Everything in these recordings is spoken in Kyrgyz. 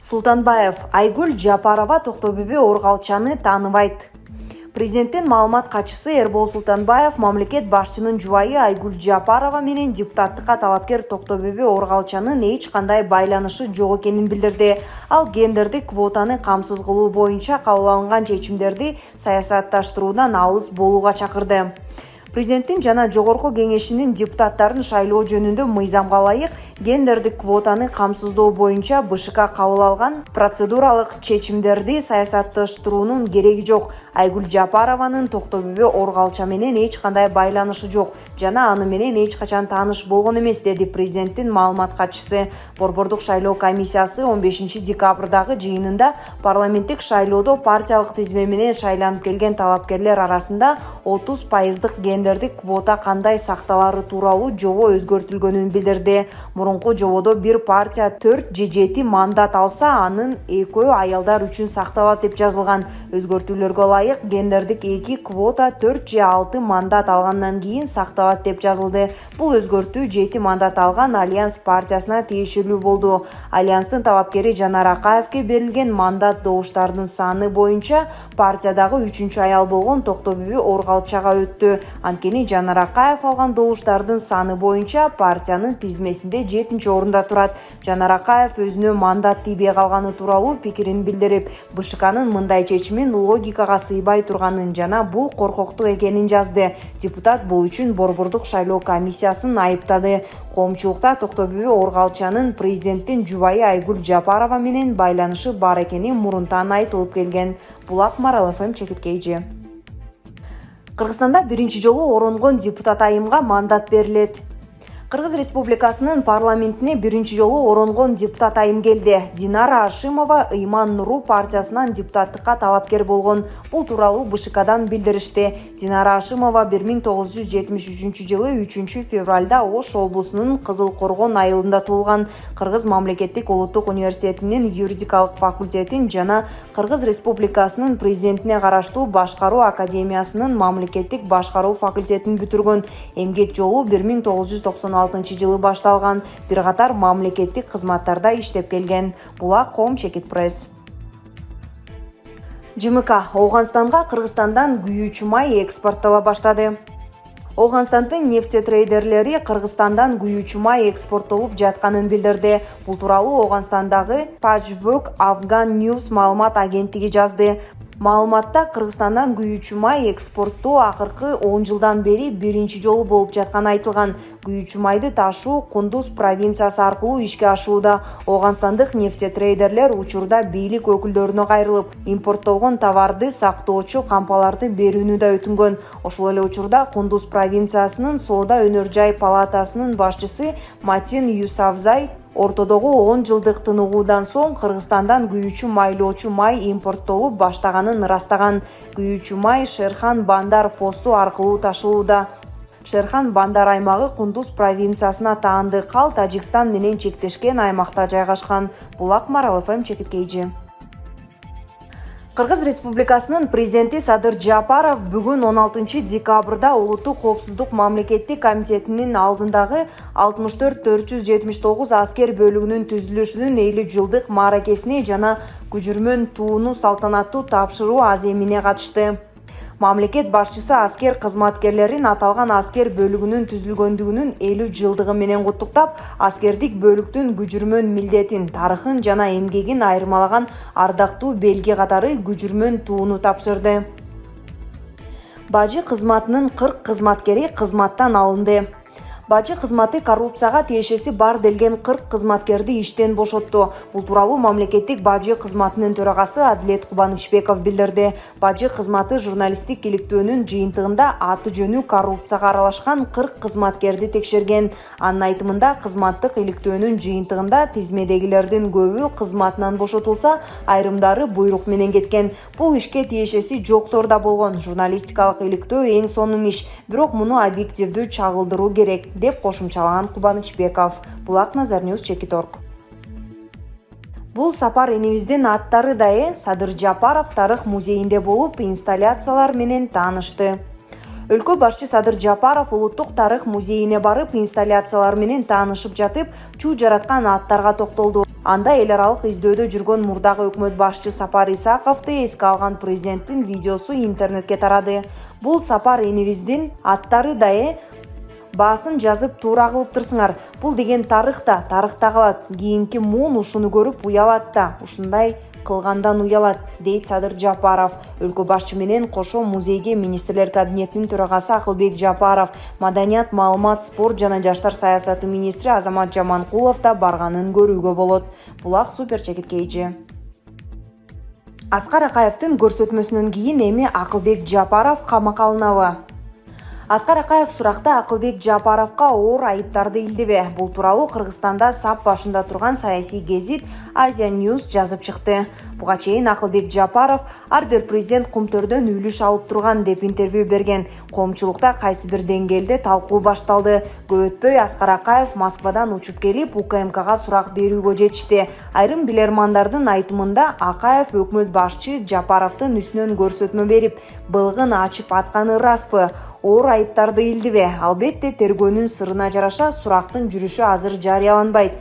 Султанбаев: Айгүл Жапарова Токтобөбө Оргалчаны тааныбайт. Президенттин маалымат катчысы Эрбол Султанбаев мамлекет башчынын жубайы Айгүл Жапарова менен депутаттыкка талапкер Токтобөбө Оргалчанын эч кандай байланышы жок экенин билдирди. Ал гендердик квотаны камсыз кылуу боюнча кабыл алынган чечимдерди саясатташтыруудан алыс болууга чакырды. Президенттин жана жогорку кеңешинин депутаттарын шайлоо жөнүндө мыйзамга ылайык гендердик квотаны камсыздоо боюнча БШК кабыл алган процедуралык чечимдерди саясатташтыруунун кереги жок. Айгүл Жапарованын Токтобөбө Оргалча менен эч кандай байланышы жок жана аны менен эч качан тааныш болгон эмес, деди президенттин маалымат катчысы. Борбордук шайлоо комиссиясы 15 декабрдагы жыйынында парламенттик шайлоодо партиялык тизме менен шайланып келген талапкерлер арасында 30% гендердик квота кандай сакталары тууралуу жобо өзгөртүлгөнүн билдирди. Мурунку жободо бир партия 4 же 7 мандат алса, анын экөө аялдар үчүн сакталат деп жазылган. Өзгөртүүлөргө ылайык гендердик 2 квота 4 же 6 мандат алгандан кийин сакталат деп жазылды. Бул өзгөртүү 7 мандат алган Альянс партиясына тиешелүү болду. Альянстын талапкери Жанар Акаевке берилген мандат добуштардын саны боюнча партиядагы 3-чү аял болгон Токтобөбө Оргалчага өттү. Анткени Жанар Акаев алган добуштардын саны боюнча партиянын тизмесинде 7-чи орунда турат. Жанар Акаев өзүнө мандат тийбей калганы тууралуу пикирин билдирип, БШКнын мындай чечимин логикага сыйбай турганын жана бул коркоктук экенин жазды. Депутат бул үчүн борбордук шайлоо комиссиясын айыптады. Коомчулукта Токтобөбө Оргалчанын президенттин жубайы Айгүл Жапарова менен байланышы бар экени мурунтан айтылып келген. Булак Марал ФМ чекиткейжи. Кыргызстанда биринчи жолу оронгон депутат айымга мандат берилет. Кыргыз Республикасынын парламентине биринчи жолу оронгон депутат айым келди. Динара Ашимова Ыйман Нуру партиясынан депутаттыкка талапкер болгон. Бул тууралуу БШКдан билдиришти. Динара Ашимова 1973-жылы 3-февралда Ош облусунун Кызыл Коргон айылында туулган. Кыргыз мамлекеттик улуттук университетинин юридикалык факультетин жана Кыргыз Республикасынын президентине караштуу Башкаруу академиясынын мамлекеттик башкаруу факультетин бүтүргөн. Эмгек жолу 1996-жылы башталган. Бир катар мамлекеттик кызматтарда иштеп келген. Булак Ком Чекит Пресс. ЖМК Ооганстанга Кыргызстандан күйүүчү май экспорттола баштады. Ооганстандын нефтетрейдерлери Кыргызстандан күйүүчү май экспорттолуп жатканын билдирди. Бул тууралуу Ооганстандагы Pajbok Afghan News маалымат агенттиги жазды. Маалыматта Кыргызстандан күйүүчү май экспорттоо акыркы 10 жылдан бери биринчи жолу болуп жатканы айтылган. Күйүүчү майды ташуу Кундуз провинциясы аркылуу ишке ашууда. Ооганстандык нефтетрейдерлер учурда бийлик өкүлдөрүнө кайрылып, импорттолгон товарды сактоочу кампаларды берүүнү да өтүнгөн. Ошол эле учурда Кундуз провинциясынын соода өнөр жай палатасынын башчысы Матин Юсавзай ортодогу 10 жылдык тыныгуудан соң Кыргызстандан күйүүчү майлоочу май импорттолуп баштаганын ырастаган. Күйүүчү май Шерхан Бандар посту аркылуу ташылууда. Шерхан Бандар аймагы Кундуз провинциясына таандык, ал Тажикстан менен чектешкен аймакта жайгашкан. Булак Марал ФМ чекиткейжи. Кыргыз Республикасынын президенти Садыр Жапаров бүгүн 16 декабрда Улуттук коопсуздук мамлекеттик комитетинин алдындагы 64-479 аскер бөлүгүнүн түзүлүшүнүн 50 жылдык мааракесине жана күжүрмөн тууну салтанаттуу тапшыруу аземине катышты. Мамлекет башчысы аскер кызматкерлерин аталган аскер бөлүгүнүн түзүлгөндүгүнүн 50 жылдыгы менен куттуктап, аскердик бөлүктүн күжүрмөн милдетин, тарыхын жана эмгегин айырмалаган ардактуу белги катары күжүрмөн тууну тапшырды. Бажы кызматынын 40 кызматкери кызматтан алынды. Бажы кызматы коррупцияга тиешеси бар делген 40 кызматкерди иштен бошотту. Бул тууралуу мамлекеттик бажы кызматынын төрагасы Адилет Кубанычбеков билдирди. Бажы кызматы журналисттик иликтөөнүн жыйынтыгында аты жөнү коррупцияга аралашкан 40 кызматкерди текшерген. Анын айтымында кызматтык иликтөөнүн жыйынтыгында тизмедегилердин көбү кызматынан бошотулса, айрымдары буйрук менен кеткен. Бул ишке тиешеси жоктор да болгон. Журналистикалык иликтөө эң сонун иш, бирок муну объективдүү чагылдыруу керек, деп кошумчалаган Кубанычбеков. Булак Назарньюз Чекиторг. Бул сапар энебиздин аттары да Садыр Жапаров тарых музейинде болуп, инсталляциялар менен таанышты. Өлкө башчы Садыр Жапаров улуттук тарых музейине барып, инсталляциялар менен таанышып жатып, чуу жараткан аттарга токтолду. Анда эл аралык издөөдө жүргөн мурдагы өкмөт башчы Сапар Исаковду эске алган президенттин видеосу интернетке тарады. Бул Сапар энибиздин аттары да баасын жазып туура кылыптырсыңар. Бул деген тарыхта калат. Кийинки муун ушуну көрүп уялат да. Ушундай кылгандан уялат, дейт Садыр Жапаров. Өлкө башчы менен кошо музейге министрлер кабинетинин төрагасы Акылбек Жапаров, маданият, маалымат, спорт жана жаштар саясаты министри Азамат Жаманкулов да барганын көрүүгө болот. Булак супер чекитке эже. Аскар Акаевдин көрсөтмөсүнөн кийин эми Акылбек Жапаров камакка алынабы? Аскар Акаев суракта Акылбек Жапаровго оор айыптарды илдиби? Бул тууралуу Кыргызстанда сап башында турган саясий гезит Азия News жазып чыкты. Буга чейин Акылбек Жапаров ар бир президент кумтөрдөн үлүш алып турган деп интервью берген. Коомчулукта кайсы бир деңгээлде талкуу башталды. Көп өтпөй Аскар Акаев Москвадан учуп келип УКМКга сурак берүүгө жетишти. Айрым билермандардын айтымында Акаев өкмөт башчы Жапаровдун үстүнөн көрсөтмө берип, былыгын ачып атканы распы? Оор айыптарды илдиби? Албетте тергөөнүн сырына жараша сурактын жүрүшү азыр жарыяланбайт.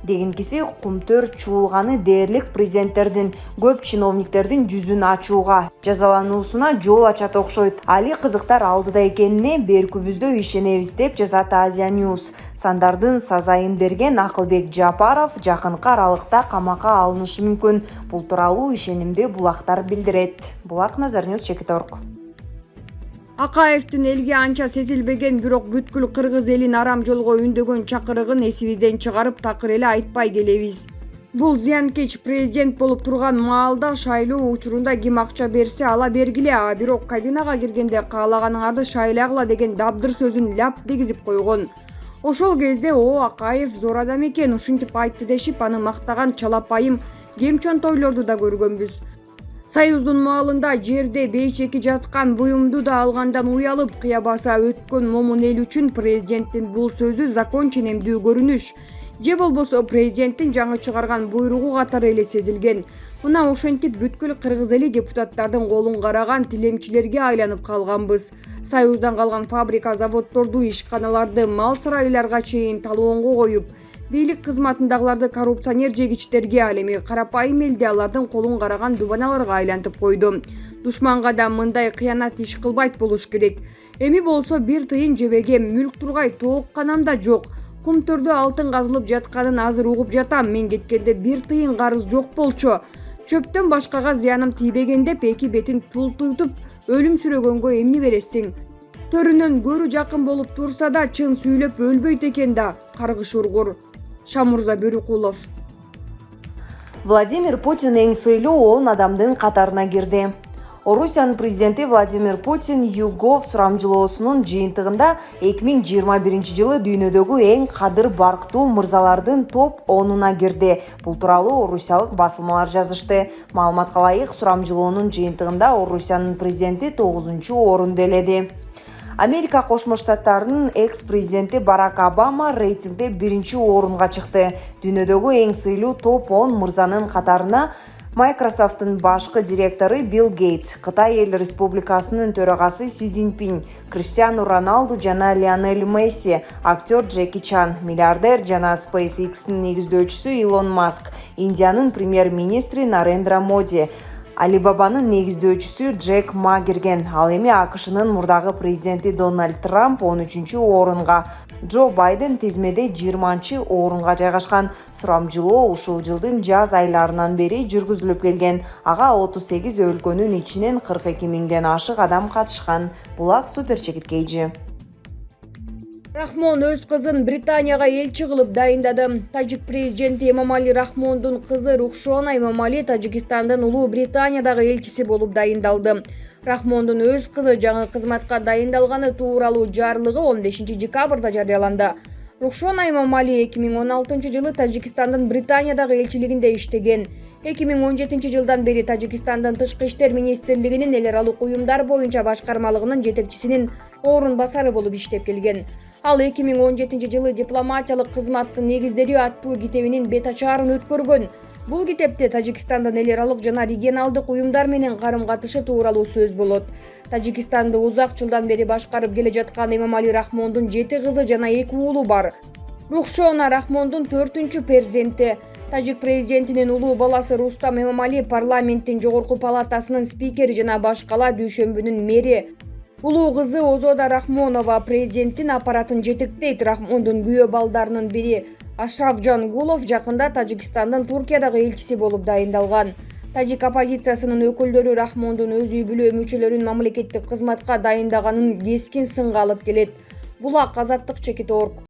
Дегенкиси кумтөр чуулганы дээрлик президенттердин, көп чиновниктердин жүзүн ачууга, жазалануусуна жол ачат окшойт. Али кызыктар алдыда экенине беркүбүздө ишенебиз деп жазат Азия News. Сандардын сазайын берген Акылбек Жапаров жакынкы аралыкта камакка алынышы мүмкүн. Бул тууралуу ишенимди булактар билдирет. Булак Назар News Чекиторг. Акаевдин элге анча сезилбеген, бирок бүткүл кыргыз элин арам жолго үндөгөн чакырыгын эсибизден чыгарып такыр эле айтпай келебиз. Бул зыянкеч президент болуп турган маалда шайлоо учурунда ким акча берсе ала бергиле, а бирок кабинага киргенде каалаганыңарды шайлагыла деген дабдыр сөзүн ляп дегизип койгон. Ошол кезде Акаев зор адам экен, ушинтип айтты дешип аны мактаган чалапайым кемчонтойлорду да көргөнбүз. Союздун маалында жерде бейчеки жаткан буюмду да алгандан уялып кыя баса өткөн момун эл үчүн президенттин бул сөзү закон ченемдүү көрүнүш, же болбосо президенттин жаңы чыгарган буйругу катары эле сезилген. Мына ошентип бүткүл кыргыз эли депутаттардын колун караган тилемчилерге айланып калганбыз. Союздан калган фабрика, заводдорду, ишканаларды, мал сарайларга чейин талоонго коюп, бийлик кызматындагыларды коррупционер жегичтерге, ал эми карапайым элди алардын колун караган дубаналарга айлантып койду. Душманга да мындай кыянат иш кылбайт болуш керек. Эми болсо бир тыйын жебегем, мүлк тургай, тоок канам да жок. Кумтөрдө алтын казылып жатканын азыр угуп жатам. Мен кеткенде бир тыйын карыз жок болчу. Чөптөн башкага зыяным тийбеген деп эки бетин тултуйтуп өлүм сүрөгөнгө эмне бересиң? Төрүнөн көрү жакын болуп турса да чын сүйлөп өлбөйт экен да. Каргыш ургур. Шамурза Бөрүкулов. Владимир Путин эң сыйлуу 10 адамдын катарына кирди. Орусиянын президенти Владимир Путин YouGov сурамжылоосунун жыйынтыгында 2021 жылы дүйнөдөгү эң кадыр барктуу мырзалардын топ 10-уна кирди. Бул тууралуу орусиялык басылмалар жазышты. Маалыматка ылайык, сурамжылоонун жыйынтыгында Орусиянын президенти 9-орунду ээледи. Америка Кошмо Штаттарынын экс-президенти Барак Обама рейтингде 1-орунга чыкты. Дүйнөдөгү эң сыйлуу топ 10 мырзанын катарына Microsoft'тын башкы директору Билл Гейтс, Кытай Эл Республикасынын төрагасы Си Цзиньпин, Криштиану Роналду жана Лионель Месси, актер Джеки Чан, миллиардер жана SpaceX'тин негиздөөчүсү Илон Маск, Индиянын премьер-министри Нарендра Моди, Алибабанын негиздөөчүсү Джек Ма кирген. Ал эми АКШнын мурдагы президенти Дональд Трамп 13-орунга, Джо Байден тизмеде 20-орунга жайгашкан. Сурамжылоо ушул жылдын жаз айларынан бери жүргүзүлүп келген. Ага 38 өлкөнүн ичинен 42 миңден ашык адам катышкан. Булак супер чекиткейжи. Рахмон өз кызын Британияга элчи кылып дайындады. Тажик президенти Эмомали Рахмондун кызы Рухшона Эмомали Тажикстандын Улуу Британиядагы элчиси болуп дайындалды. Рахмондун өз кызы жаңы кызматка дайындалганы тууралуу жарлыгы 15 декабрда жарыяланды. Рухшона Эмомали 2016 жылы Тажикстандын Британиядагы элчилигинде иштеген. 2017 жылдан бери Тажикстандын Тышкы иштер министрлигинин эл аралык уюмдар боюнча башкармалыгынын жетекчисинин орун басары болуп иштеп келген. Ал 2017 жылы дипломатиялык кызматтын негиздери аттуу китебинин бет ачаарын өткөргөн. Бул китепте Тажикстандын эл аралык жана регионалдык уюмдар менен карым-катышы тууралуу сөз болот. Тажикстанды узак жылдан бери башкарып келе жаткан Эмомали Рахмондун 7 кызы жана 2 уулу бар. Рухшона Рахмондун 4-перзенти. Тажик президентинин улуу баласы Рустам Эмомали парламенттин жогорку палатасынын спикери жана башкала Дүйшөмбүнүн мэри. Улуу кызы Озода Рахмонова президенттин аппаратын жетектейт. Рахмондун күйөө балдарынын бири Ашрафжан Гулов жакында Тажикстандын Туркиядагы элчиси болуп дайындалган. Тажик оппозициясынын өкүлдөрү Рахмондун өз үй бүлө мүчөлөрүн мамлекеттик кызматка дайындаганын кескин сынга алып келет. Булак Азаттык Чекит Орг.